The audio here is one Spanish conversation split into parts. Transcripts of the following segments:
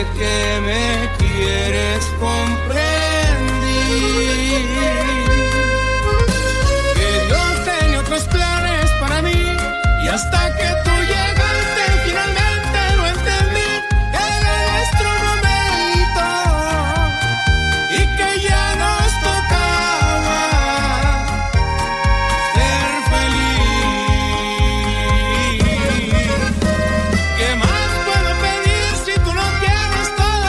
que me quieres comprendí. Que Dios tenía otros planes para mí y hasta que tú llegaste finalmente lo entendí. Era nuestro momento y que ya nos tocaba ser feliz. ¿Qué más puedo pedir si tú lo tienes todo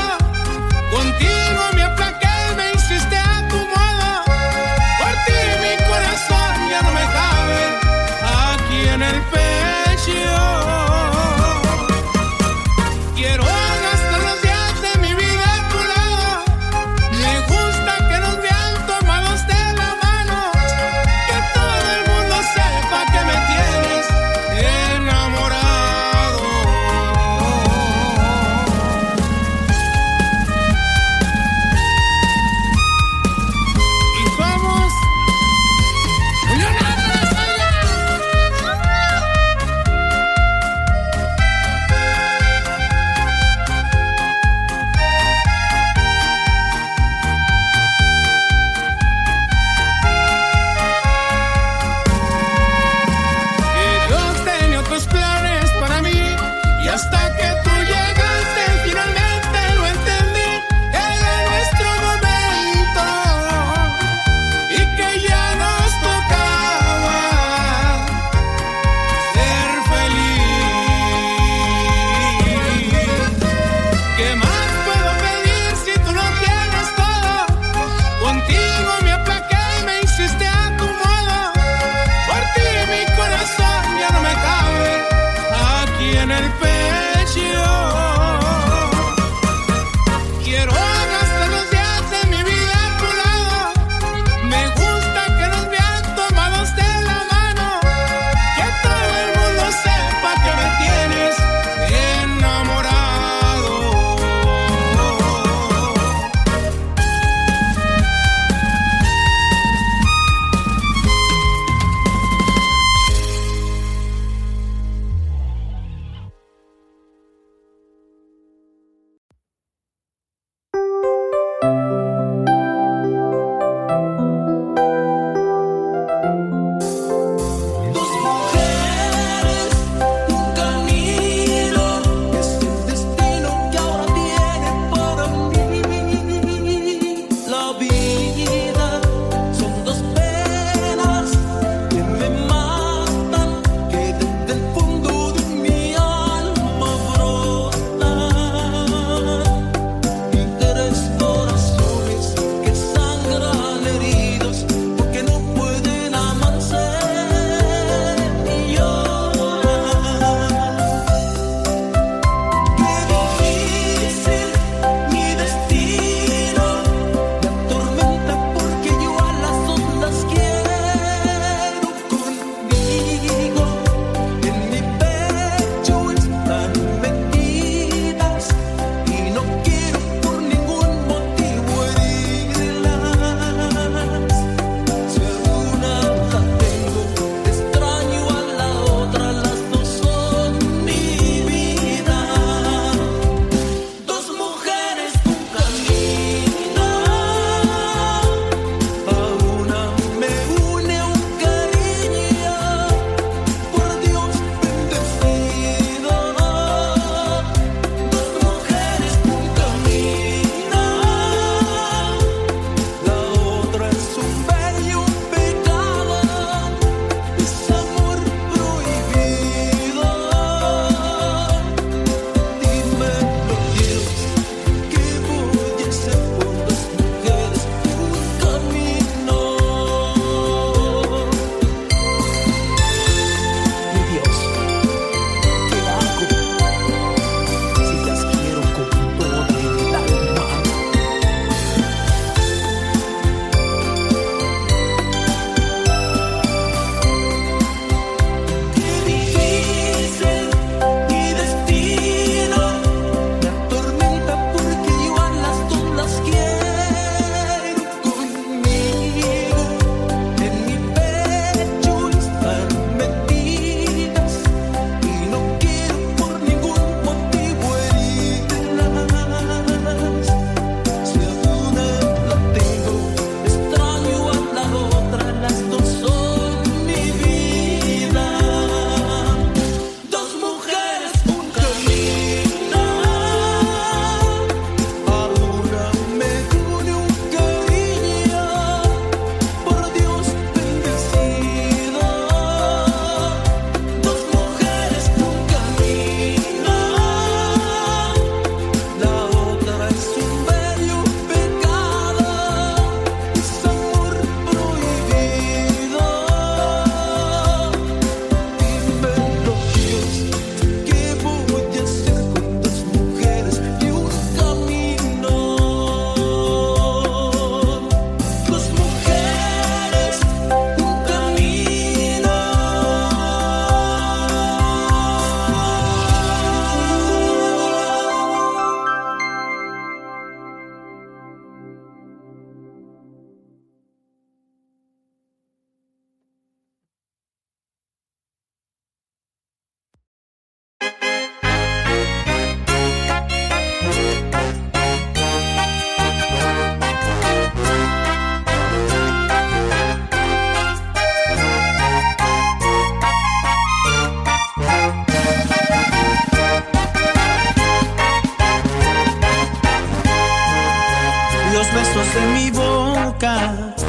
de mi boca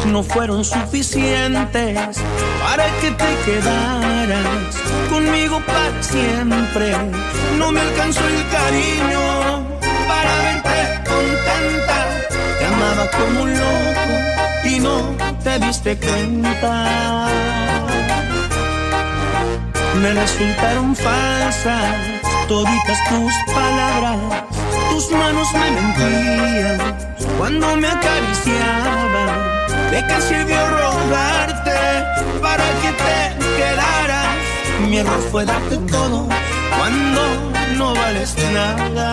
no fueron suficientes para que te quedaras conmigo para siempre. No me alcanzó el cariño para verte contenta. Te amaba como un loco y no te diste cuenta. Me resultaron falsas toditas tus palabras. Tus manos me mentían cuando me acariciaban. ¿De qué sirvió rogarte para que te quedaras? Mi error fue darte todo cuando no vales nada.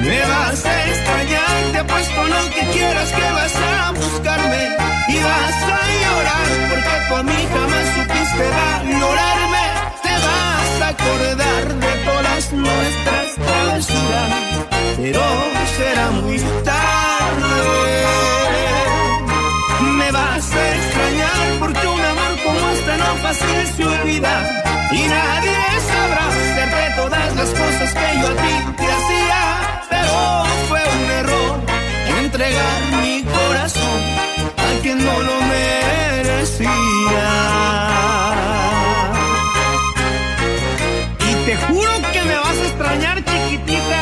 Me vas a extrañar, te apuesto lo que quieras que vas a buscarme y vas a llorar porque tú a mí jamás supiste valorarme. Te vas a acordar de todas nuestras travesuras, pero será muy tarde. Me vas a extrañar porque un amor como este no fácil se olvida y nadie sabrá hacerte todas las cosas que yo a ti te hacía. Pero fue un error entregar mi corazón a quien no lo merecía. Y te juro que me vas a extrañar, chiquitita.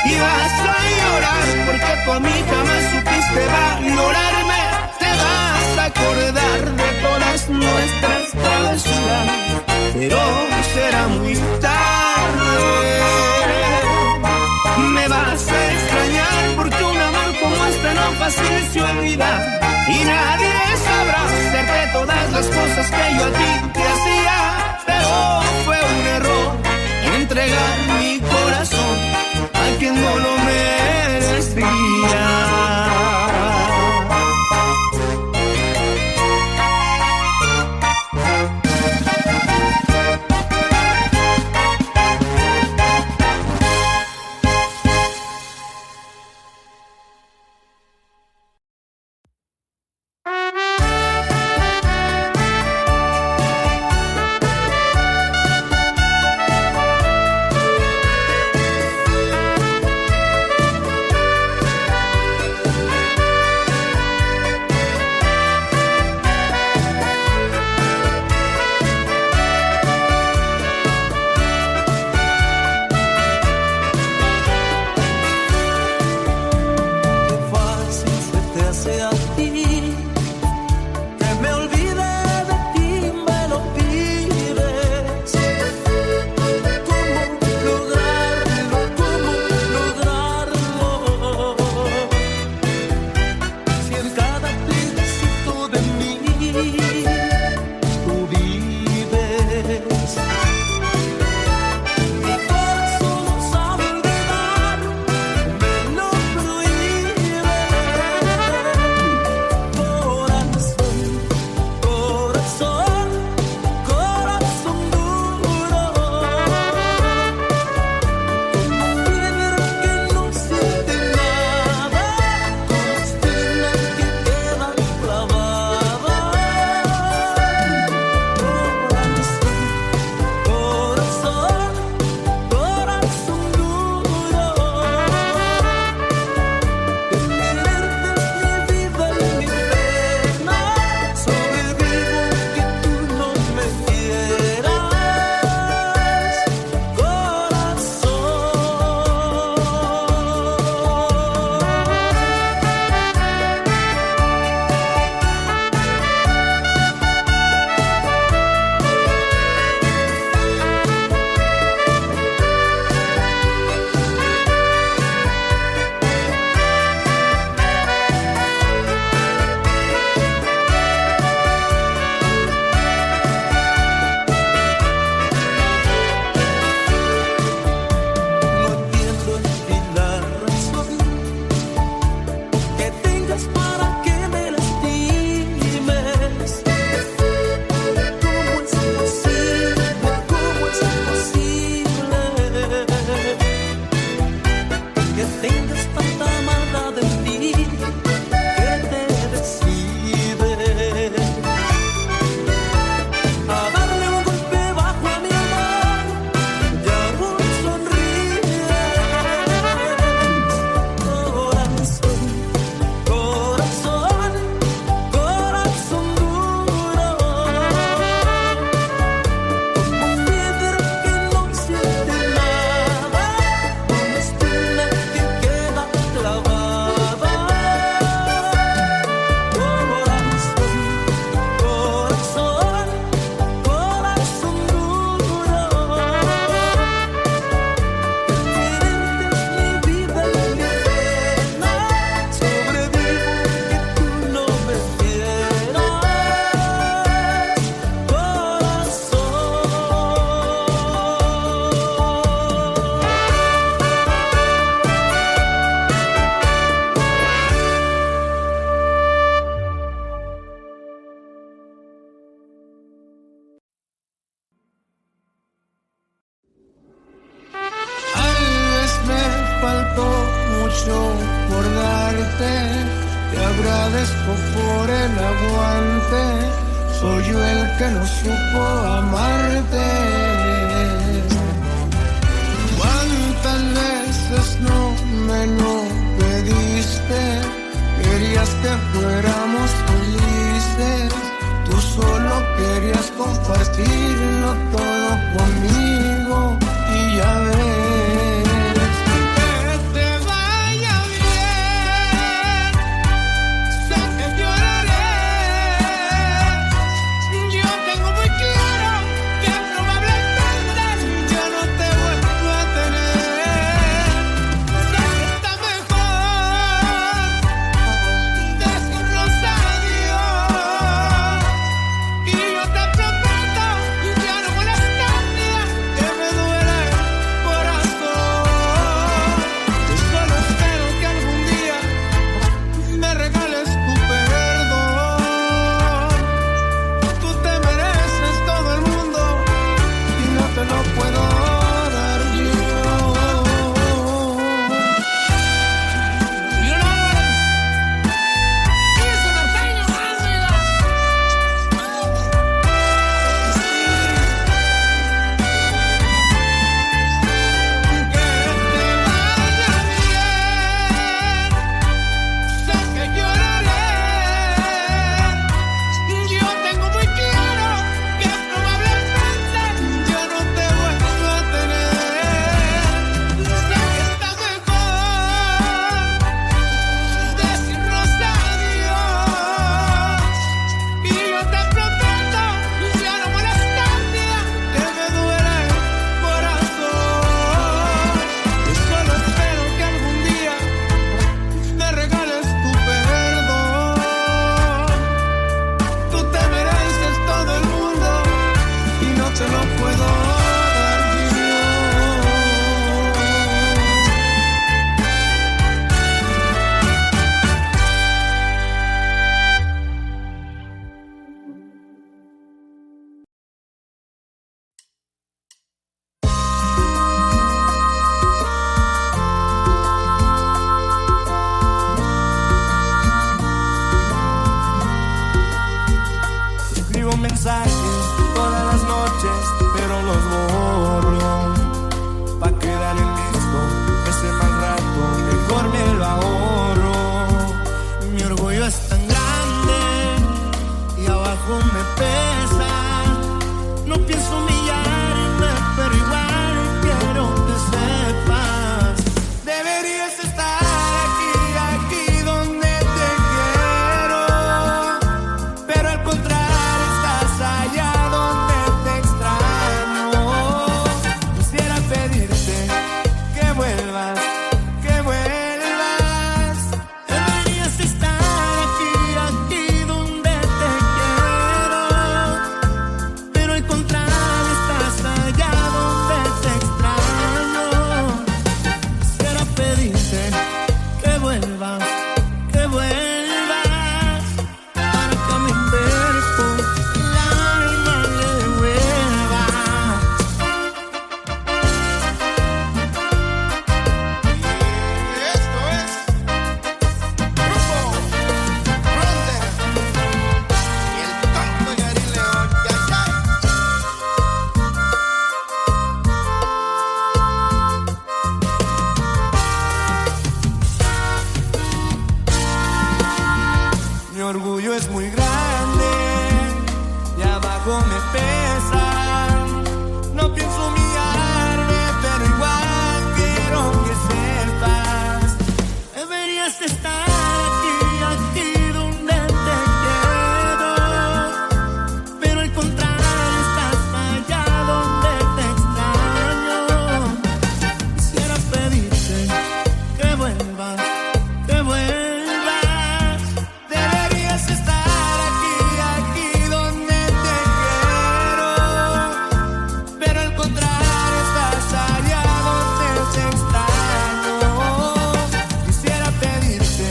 Y vas a llorar porque tú a mí jamás supiste valorarme. Te vas a acordar de todas nuestras travesuras, pero será muy tarde. Me vas a extrañar porque un amor como este no fácil se olvida y nadie sabrá hacerte todas las cosas que yo a ti te hacía. Pero fue un error entregar mi corazón a quien no lo merecía. faltó mucho por darte, te agradezco por el aguante, soy yo el que no supo amarte. ¿Cuántas veces no me lo pediste? Querías que fuéramos felices, tú solo querías compartirlo todo conmigo y ya ves. Que te vaya bien, sé que lloraré, yo tengo muy claro que probablemente ya no te vuelvo a tener. Sé que está mejor decirnos adiós, y yo te prometo ya no molestarte, que me duele el corazón. Yo solo espero que algún día me regales tu perdón. Tú te mereces todo el mundo y no te lo puedo dar yo. Y una vez hice norteño, amiga. Que te vaya bien, sé que lloraré, yo tengo muy claro que probablemente yo no te vuelvo a tener. Sé que está mejor decirnos adiós, y yo te prometo ya no molestarte, que me duele el corazón. Yo solo espero que algún día me regales tu perdón. Tú te mereces todo el mundo y no te lo puedo dar yo. Escribo mensajes todas las noches, pero los borro pa' quedar el mismo. Ese mal rato mejor me lo ahorro. Mi orgullo es tan grande y abajo me pesa. No pienso humillarme, pero igual quiero que sepas. Deberías estar aquí donde te quiero, pero al contrario estás allá donde te extraño. Quisiera pedirte que vuelvas, que vuelvas. Deberías estar aquí donde te quiero, pero al contrario estás allá donde te extraño. Quisiera pedirte que vuelvas, que vuelvas, para que a mi cuerpo el alma le devuelva. Esto es Grupo Ronda y el tonto Yari León. Ya, ya. Mi orgullo es muy grande y abajo me pesa. No pienso humillarme, pero igual quiero que sepas. Deberías estar aquí donde te quiero, pero al contrario estás allá donde te extraño. Quisiera pedirte que vuelvas, que vuelvas. Deberías estar aquí donde te quiero, pero al contrario estás allá donde te extraño. Quisiera pedirte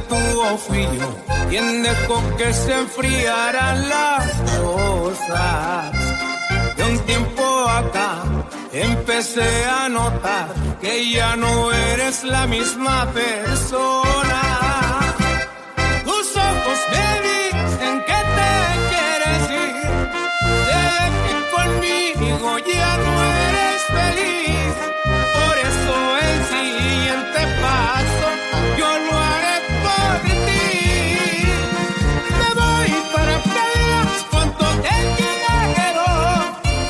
tú o fui yo quien dejó que se enfriaran las cosas. De un tiempo acá empecé a notar que ya no eres la misma persona. Tus ojos me dicen que te quieres ir, sé que conmigo ya no eres feliz. Por eso el siguiente paso yo lo haré por ti. Me voy para que veas cuánto te quiero,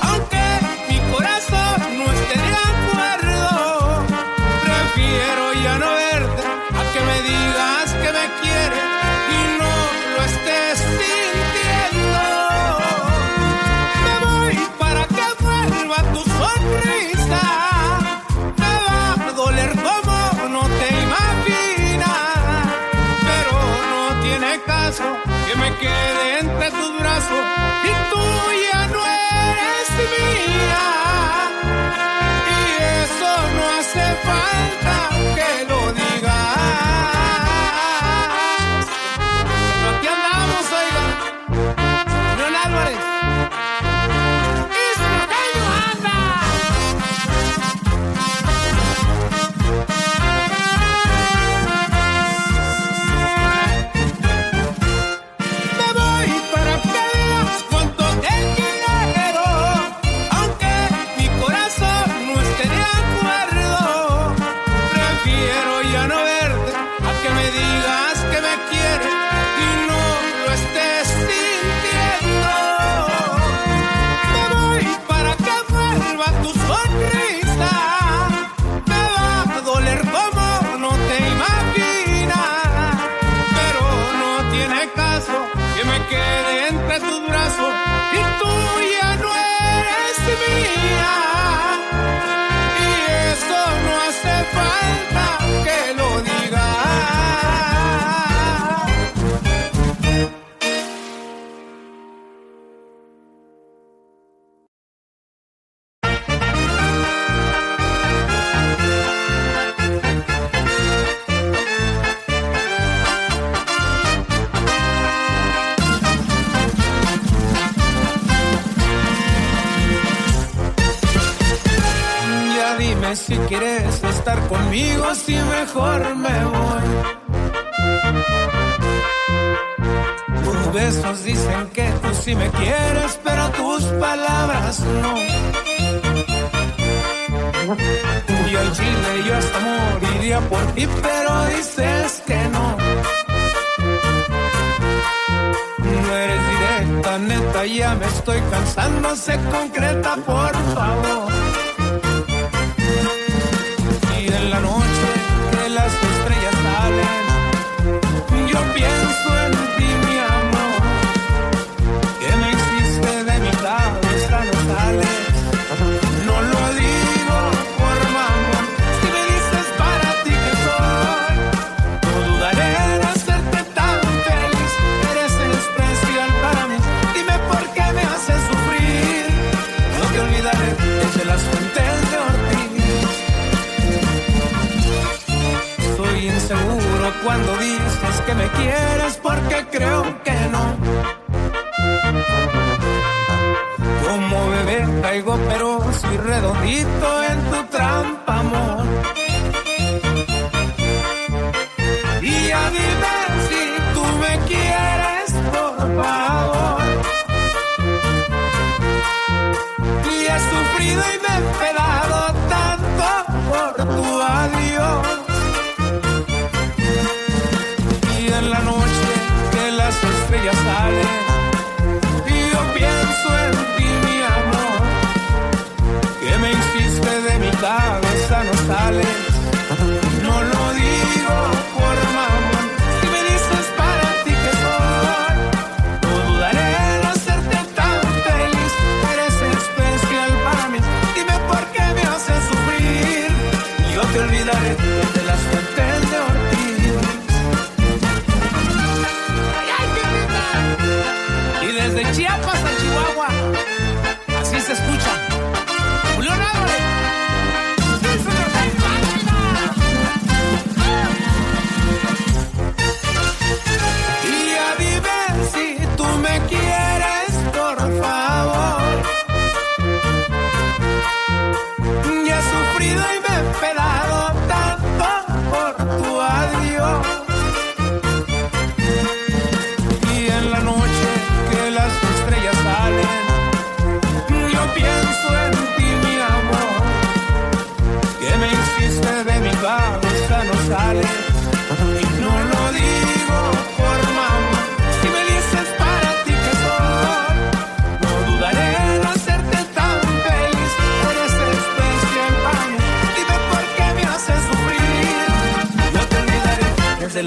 aunque mi corazón no esté de acuerdo. Prefiero ya no verte a que me digas que me quieres y no lo estés sintiendo. Me voy para que vuelva tu sonrisa. Me va a doler como no te imaginas, pero no tiene caso que me quede entre tus brazos y tú ya no eres mía. Y eso no hace falta que lo digas. Pero aquí andamos, oiga, León Álvarez y su norteño anda. Me voy para que veas cuánto te quiero, aunque mi corazón no esté de acuerdo. Prefiero ya no verte a que me digas que me quieres y no lo estés sintiendo. Me voy para que vuelva tu sonrisa. Me va a doler como no te imaginas, pero no tiene caso que me quede entre tus brazos y tú ya no eres mía. Y eso no hace falta que lo digas. Ya dime si quieres estar conmigo, si mejor me voy. Tus besos dicen que tú sí me quieres, pero tus palabras no. Y al chile yo hasta moriría por ti, pero dices que no. No eres directa, neta, ya me estoy cansando, sé concreta, por favor. Y en la noche que las estrellas salen, yo pienso en ti, mi amor. Que me hiciste de mi cabeza, no sale. No lo digo por mamón, si me dices para ti que soy, no dudaré en hacerte tan feliz. Eres especial para mí, dime por qué me haces sufrir. No te olvidaré desde las fuentes de Ortiz. Soy inseguro cuando dices que me quieres, porque creo que no. Como bebé caigo, pero soy redondito en tu trampa, amor. Y ya dime si tú me quieres, por favor. Y he sufrido y me he pedado tanto por tu adiós. Y en la noche que las estrellas salen, yo pienso en ti, mi amor. Que me hiciste de mi cabeza, no sale. No lo digo por mamón, si me dices para ti que soy, no dudaré en hacerte tan feliz. Eres especial para mí, dime por qué me haces sufrir. Yo te olvidaré de las fuentes de Ortiz. ¡Ay, qué linda!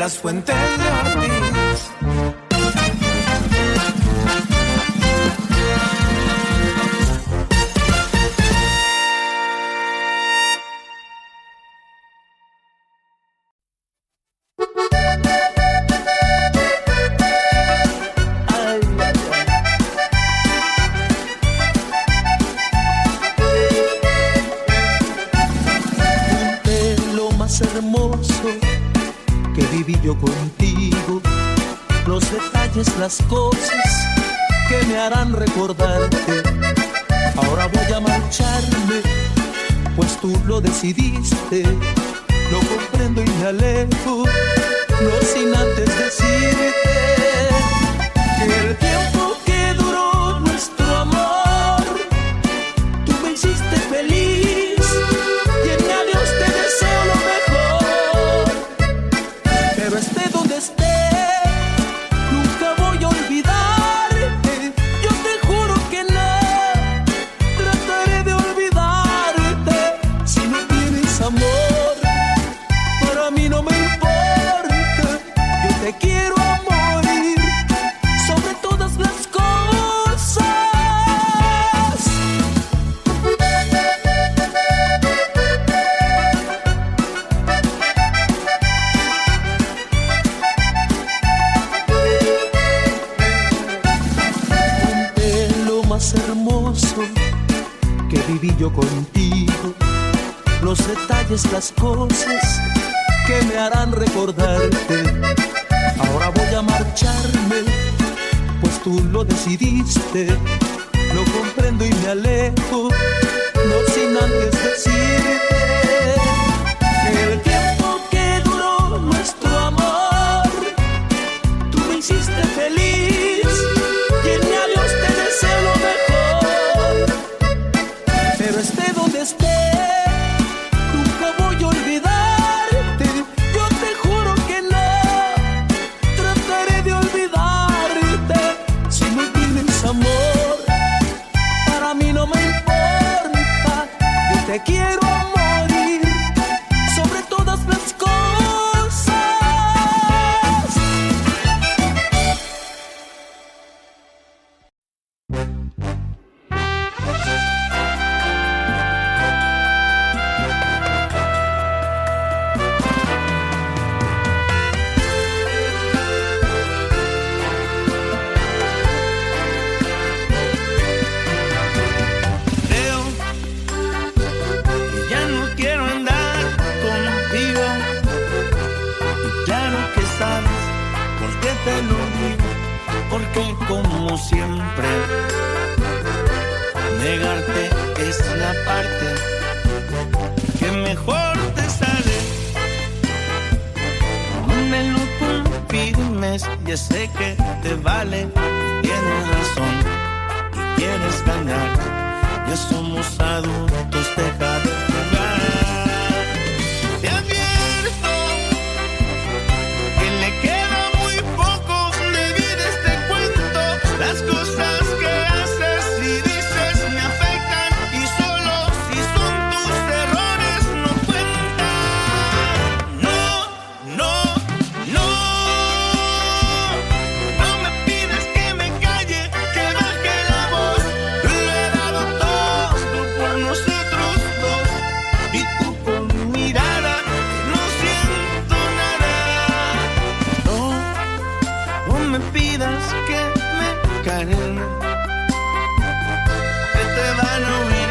las Fuentes de Ortiz. Hermoso que viví yo contigo, los detalles, las cosas que me harán recordarte. Ahora voy a marcharme, pues tú lo decidiste. Lo comprendo y me alejo, no sin antes decirte que el tiempo que duró nuestro amor, tú me hiciste feliz y en adiós te deseo lo mejor. Pero esté donde esté, nunca voy a olvidarte. Yo te juro que no trataré de olvidarte. Si no tienes amor, para mí no me importa. Yo te quiero a morir sobre todas las cosas. Lo más hermoso que viví yo contigo, los detalles, las cosas que me harán recordarte. Ahora voy a marcharme, pues tú lo decidiste. Lo comprendo y me alejo, no sin antes decirte que el tiempo que duró nuestro amor, tú me hiciste feliz y en mi adiós te deseo lo mejor. Pero esté donde esté, nunca voy a olvidarte. Yo te juro que no trataré de olvidarte. Si no tienes amor, para mí no me importa. Yo te quiero a morir sobre todas las cosas. Creo que ya no quiero andar contigo. Y claro que sabes por qué te lo digo. Porque como siempre, negarte es la parte que mejor te sale. No me lo confirmes, ya sé que te vale. Tienes razón y quieres ganar. Ya somos adultos, deja de jugar. Te advierto que le queda muy poco de vida a este cuento. Las cosas que haces y dices me afectan y solo si son tus errores no cuentan. No, no, no. No me pidas que me calle, que baje la voz. Lo he dado todo por nosotros dos. Y tú con mi mirada no siento nada. No, no me pidas que me calme, que te van a oír,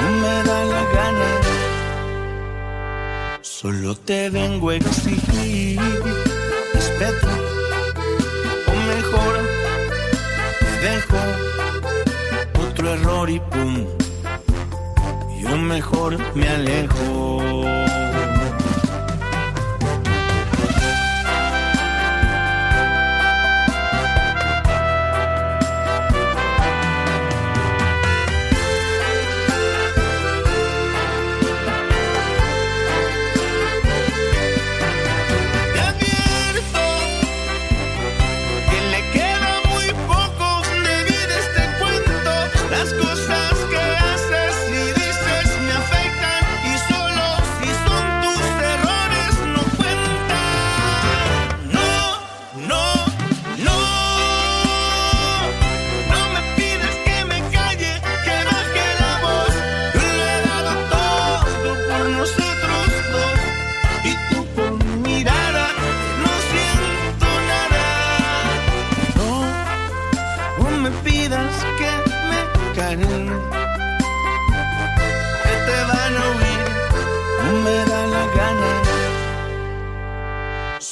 no me da la gana. Solo te vengo a exigir respeto, o mejor te dejo otro error y pum, yo mejor me alejo. Te advierto que le queda muy poco de vida a este cuento. Las cosas que haces y dices me afectan y solo si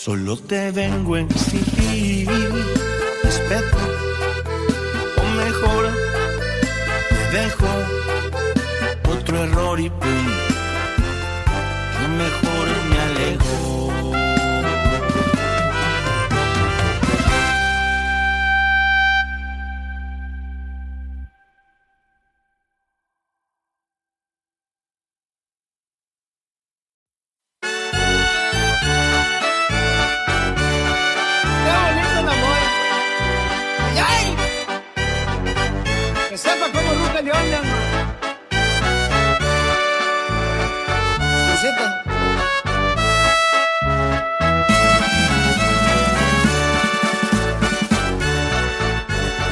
Solo te vengo a exigir respeto, o mejor, te dejo otro error y pum, yo mejor me alejo.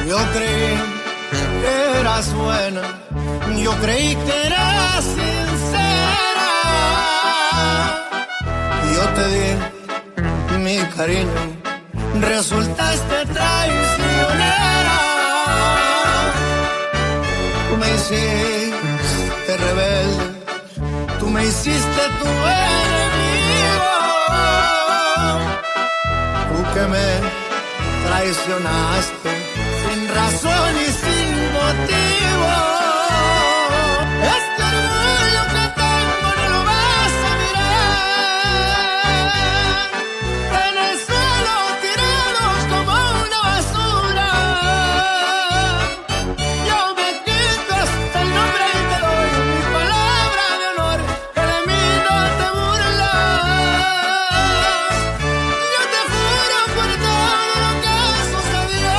Yo creí que eras buena, yo creí que eras sincera. Yo te di mi cariño, resultaste traicionera. Tú me hiciste rebelde, tú me hiciste tu enemigo. Tú que me traicionaste sin razón y sin motivo. Este orgullo que tengo no lo vas a mirar. En el suelo tirados como una basura. Yo me quito hasta el nombre y te doy mi palabra de honor, que de mí no te burlas. Yo te juro por todo lo que sucedió,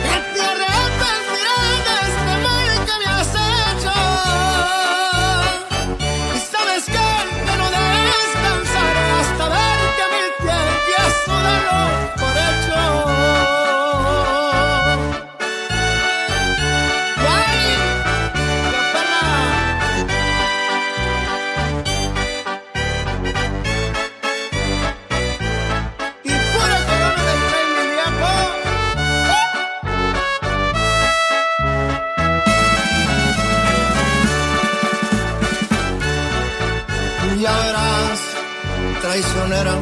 que te arrepentirás de este mal que me has hecho. Y sabes que no descansaré hasta ver que mi piel empiezo a darlo por hecho. Y ay, qué perra. Y pura corona del rey, mi viejo. Ya verás, traicionera,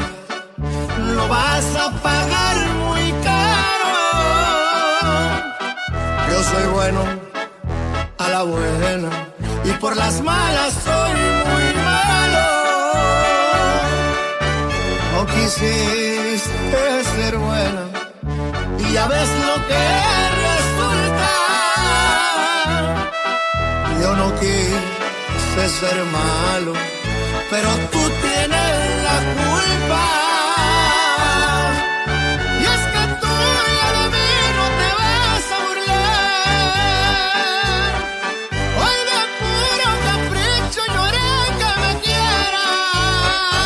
lo vas a pagar muy caro. Yo soy bueno a la buena y por las malas soy muy malo. No quisiste ser buena y ya ves lo que resulta. Yo no quise ser malo, pero tú tienes la culpa. Y es que tú ya de mí no te vas a burlar. Hoy de puro capricho lloré que me quieras.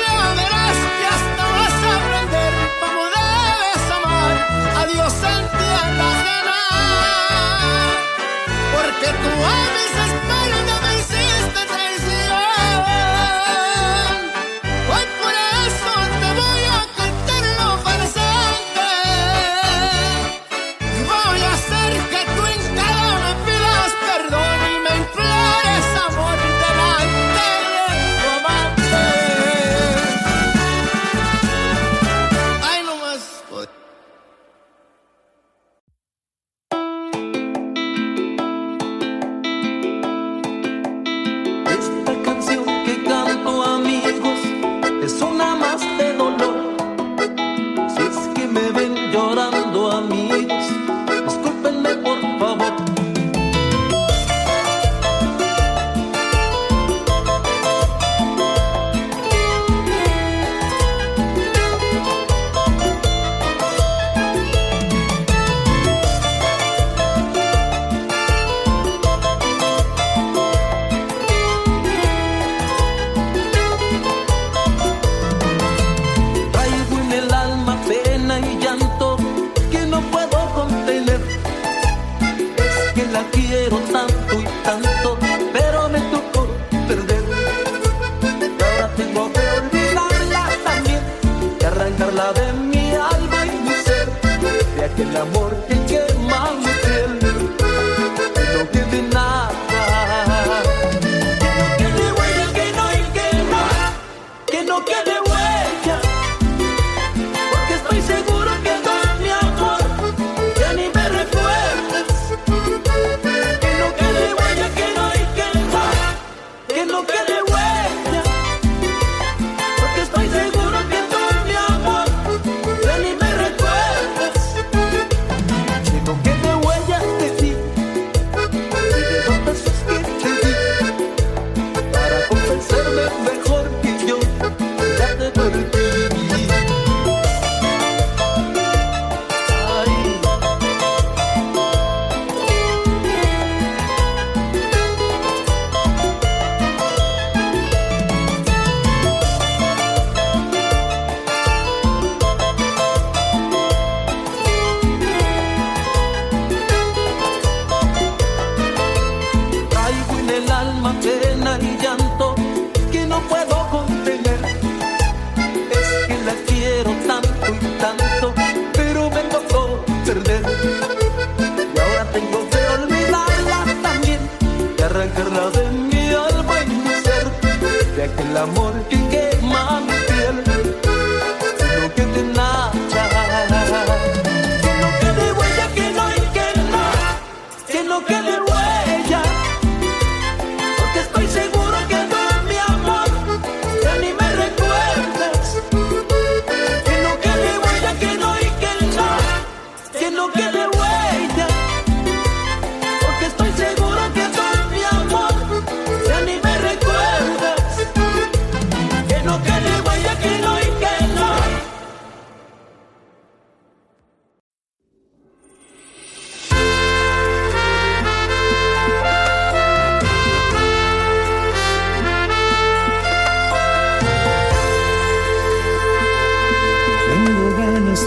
Ya verás que hasta vas a aprender cómo debes amar a Dios en tierra ajena. Porque tú a mis espaldas me hiciste traición. Hoy por eso te voy a quitar lo farsante. Y voy a hacer que tú en cada me pidas perdón y me implores amor delante de tu amante. Ay, no más. Esta canción que canto, amigos, es una más de dolor. Si es que me ven llorando, amigos, discúlpenme por favor. Traigo en el alma pena y llanto que no puedo contener. Es que la quiero tanto y tanto, pero me tocó perder. Y ahora tengo que olvidarla también, y arrancarla de mi alma y mi ser, de aquel amor que quema mi piel, que no quede nada, que no quede huella, que no,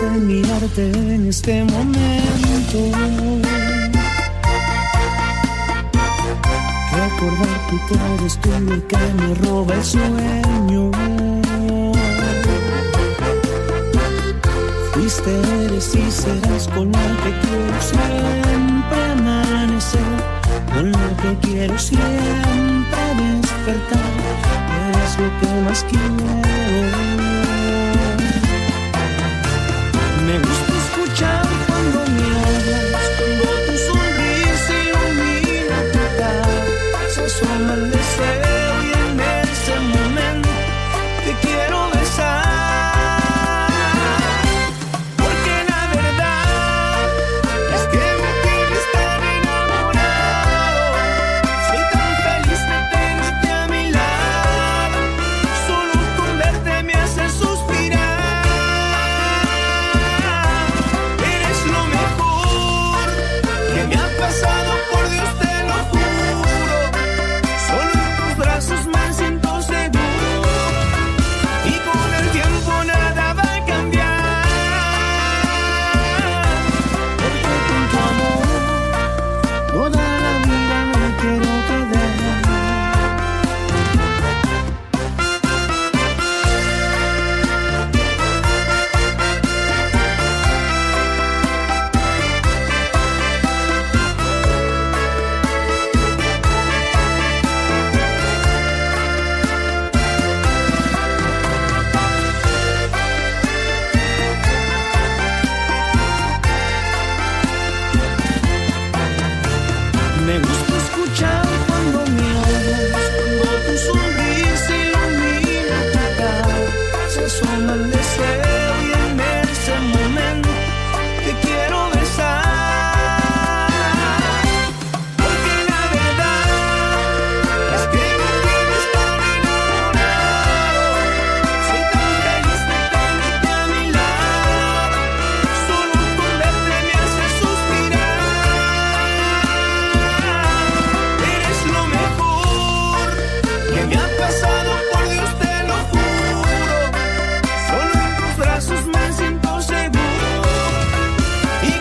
placer mirarte en este momento. Recordar tu todo es tuyo que me roba el sueño. Fuiste, eres y serás con la que quiero siempre amanecer, con la que quiero siempre despertar. Eres lo que más quiero. Me gusta escuchar cuando me hablas, cuando tu sonrisa ilumina tu cara. Se asoma el deseo y en ese momento te quiero besar. Y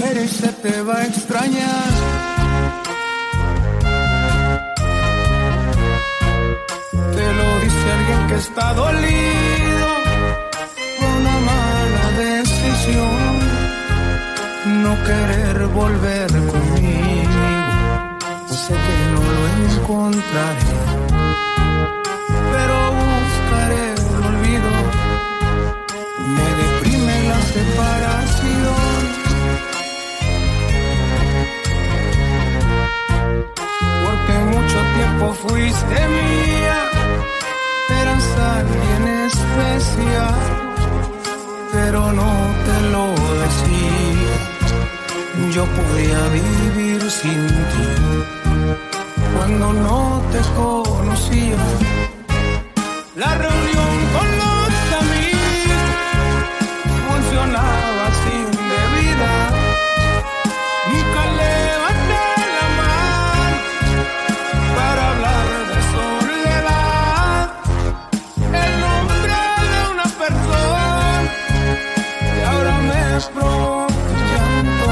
quiere y se te va a extrañar. Te lo dice alguien que está dolido por una mala decisión, no querer volver conmigo. Sé que no lo encontraré, pero buscaré el olvido. Me deprime la separación, porque mucho tiempo fuiste mía, eras alguien especial, pero no te lo decía. Yo podía vivir sin ti cuando no te conocía. La reunión con los amigos funcionaba sin bebida. Nunca levanté la mano para hablar de soledad. El nombre de una persona que ahora me provoca llanto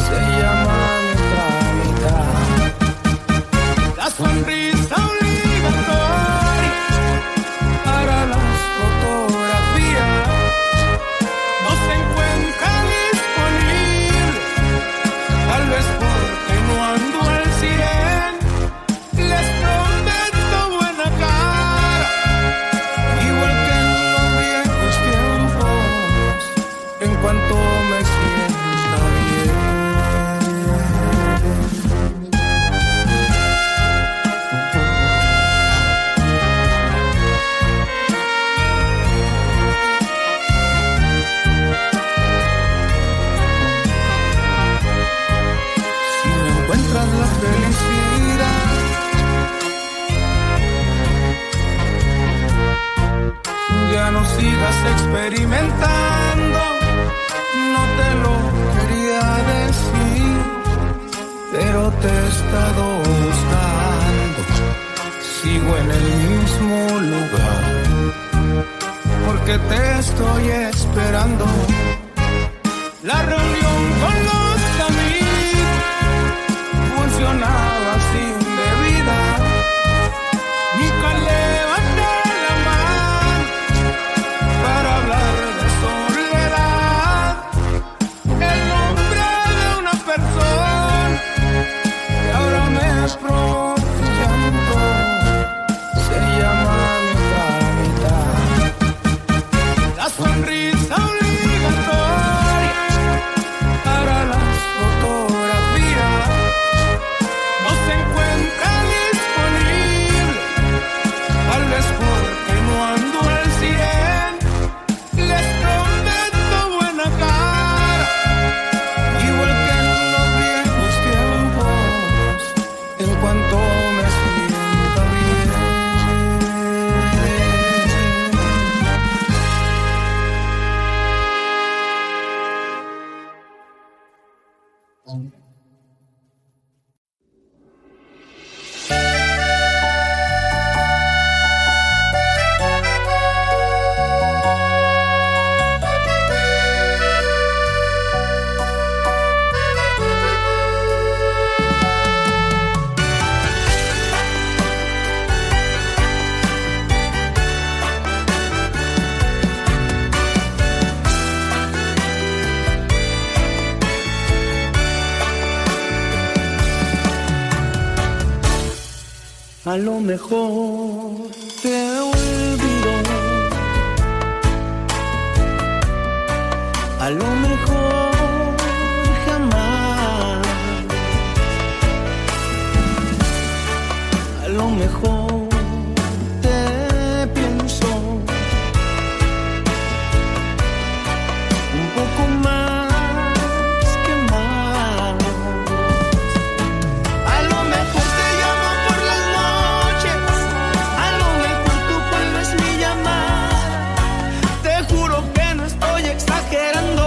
se llama nuestra mitad. La sonrisa obligatoria para las fotografías no se encuentra disponible, tal vez porque no ando al 100. Les prometo buena cara, igual que en los viejos tiempos, en cuanto me sienta bien. Si no encuentras la felicidad, ya no sigas experimentando. No te lo quería decir, pero te he estado buscando. Sigo en el mismo lugar, porque te estoy esperando. La reunión con los amigos funcionaba sin bebida. Nunca levanté la mano para hablar de soledad. El nombre de una persona que ahora me provoca llanto se llama nuestra mitad. La sonrisa obligatoria para las fotografías no se encuentra disponible, tal vez porque no ando al 100. Les prometo buena cara, igual que en los viejos tiempos, en cuanto me sienta bien. A lo mejor te olvido, a lo mejor jamás, a lo mejor te pienso un poco más que más. A lo mejor te llamo por las noches, a lo mejor tú vuelves mi llamada. Te juro que no estoy exagerando,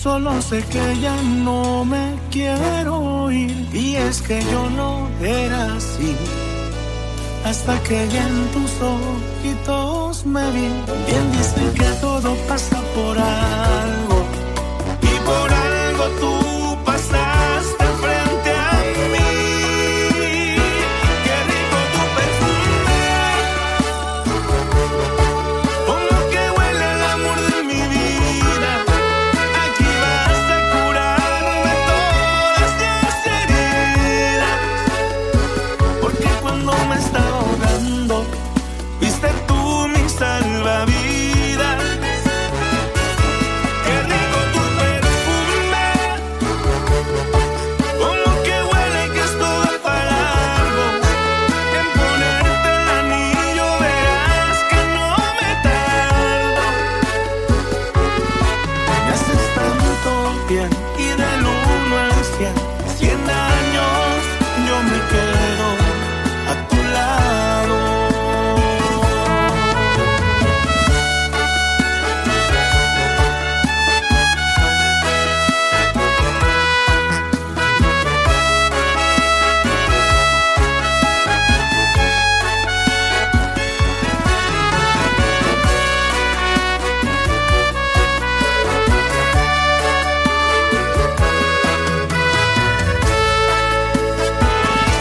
Solo sé que ya no me quiero ir. Y es que yo no era así, hasta que ya en tus ojitos me vi. Bien dicen que todo pasa por algo, y por algo tú pasaste frente a mí. Qué rico tu perfume, como que huele el amor de mi vida. Aquí vas a curarme todas las heridas, porque cuando me estaba ahogando, fuiste tú mi salvavidas. Qué rico tu perfume, como que huele que es todo para largo. En ponerte el anillo verás que no me tardo. Me haces tanto bien, y del 1 al 100, 100 años yo me quedo a tu lado.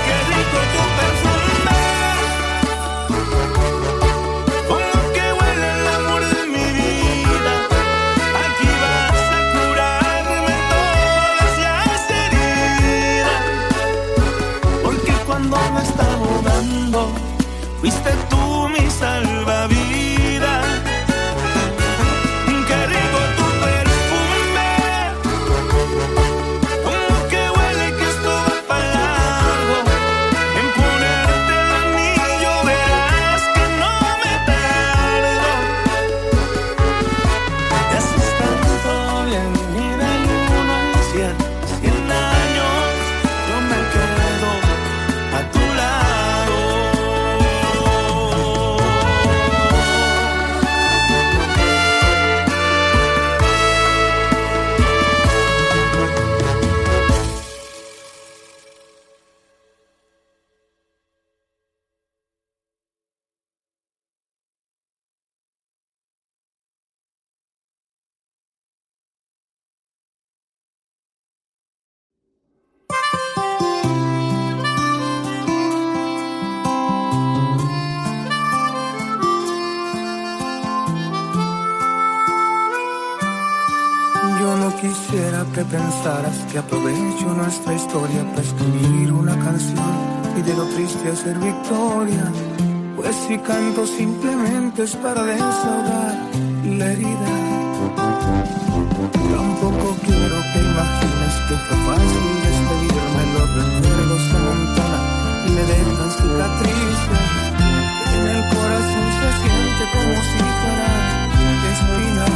Qué rico tu perfume, como que huele el amor de mi vida. Aquí vas a curarme todas las heridas, porque cuando me estaba ahogando, fuiste tú mi salvavidas. Qué rico tu perfume, como que huele que esto va para largo. En ponerte el anillo verás que no me tardo. Me haces tanto bien, y del 1 al 100, 100 años yo me quedo a tu lado. Yo no quisiera que pensaras que aprovecho nuestra historia para escribir una canción y de lo triste hacer victoria. Pues si canto simplemente es para desahogar la herida. Tampoco quiero que imagines que fue fácil despedirme. Los recuerdos se amontonan y me dejan cicatrices. En el corazón se siente como si fuera de espinas.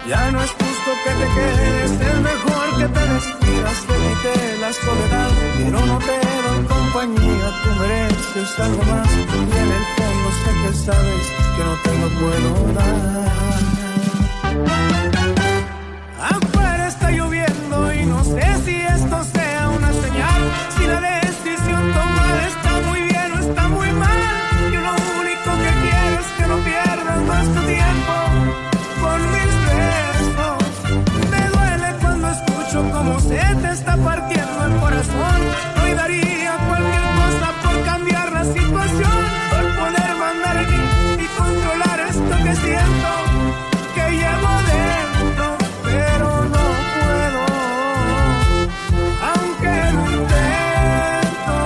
Ya no es justo que te quedes, es mejor que te despidas. Evite la soledad, pero no te doy compañía. Tú mereces algo más, y en el fondo sé que sabes que no te lo puedo dar. Afuera está lloviendo y no sé si esto sea una señal. Si la decisión tomada está muy bien o está muy mal. Yo lo único que quiero es que no pierdas más tu tiempo con mis besos. Me duele cuando escucho cómo se te está partiendo el corazón. Hoy daría cualquier cosa por cambiar la situación, por poder mandar y controlar esto que siento, que llevo dentro, pero no puedo, aunque lo intento.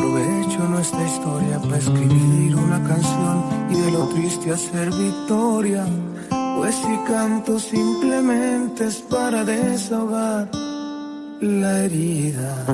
Aprovecho nuestra historia para escribir una canción y de lo triste hacer victoria. Pues si canto simplemente es para desahogar la herida.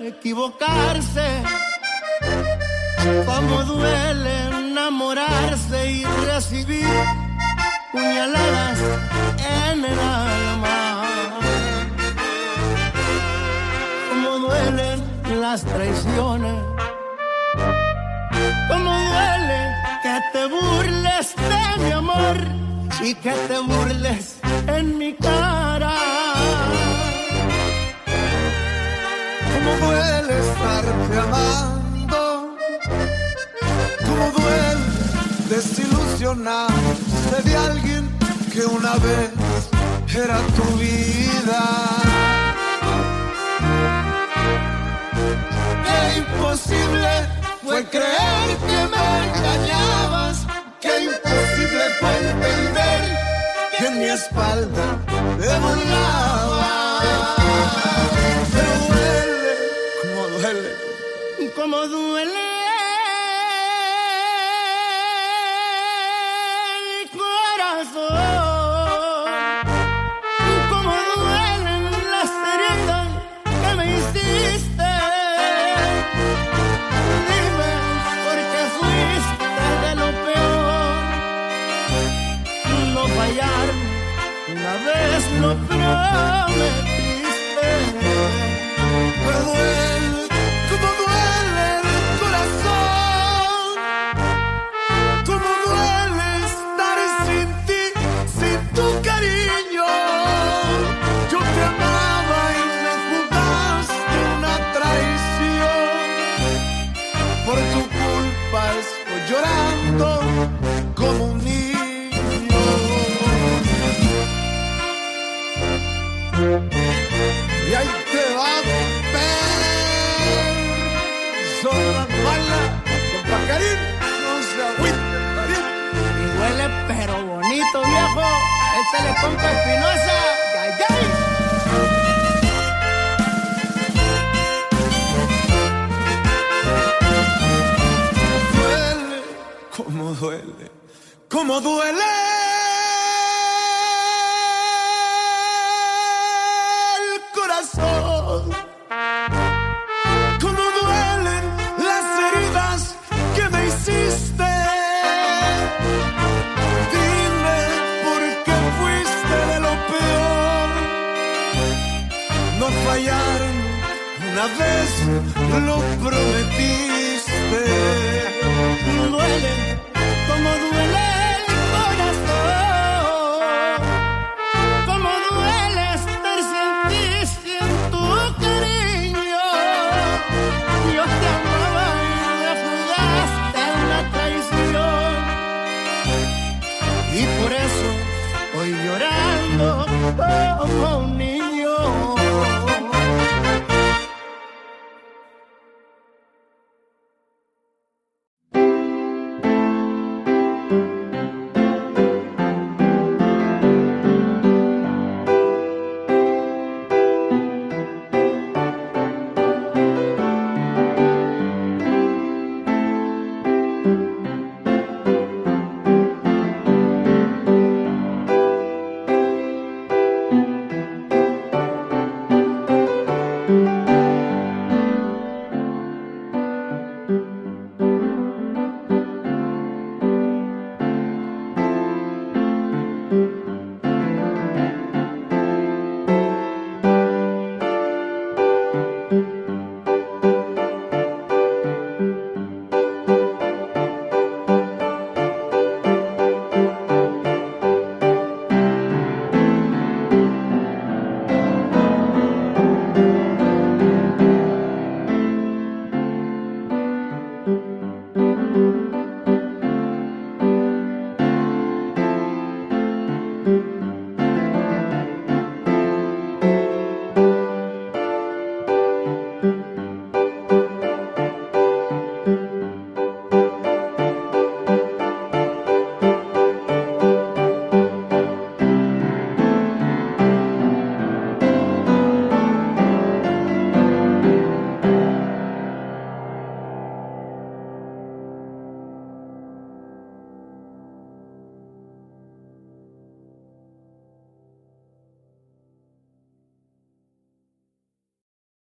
Equivocarse, cómo duele enamorarse y recibir puñaladas en el alma, cómo duelen las traiciones, cómo duele que te burles de mi amor y que te burles en mi cara. Cómo duele estarte amando, cómo duele desilusionarse de alguien que una vez era tu vida. Qué imposible fue creer que me engañabas, qué imposible fue entender que en mi espalda te burlabas. Como duele el corazón, como duelen las heridas que me hiciste. Dime por qué fuiste de lo peor. No fallar, una vez lo prometiste. Me duele, como duele el corazón, como duele estar sin ti, sin tu cariño. Yo te amaba y me jugaste una traición. Por tu culpa estoy llorando como un niño. Y ahí te va. Karim, no se agüite, Karim. Y huele pero bonito, viejo. Échale compa Espinosa. ¡Ay, ay! Duele, cómo duele, cómo duele el corazón. Dime por qué fuiste de lo peor. No fallaron, una vez lo prometiste. Duele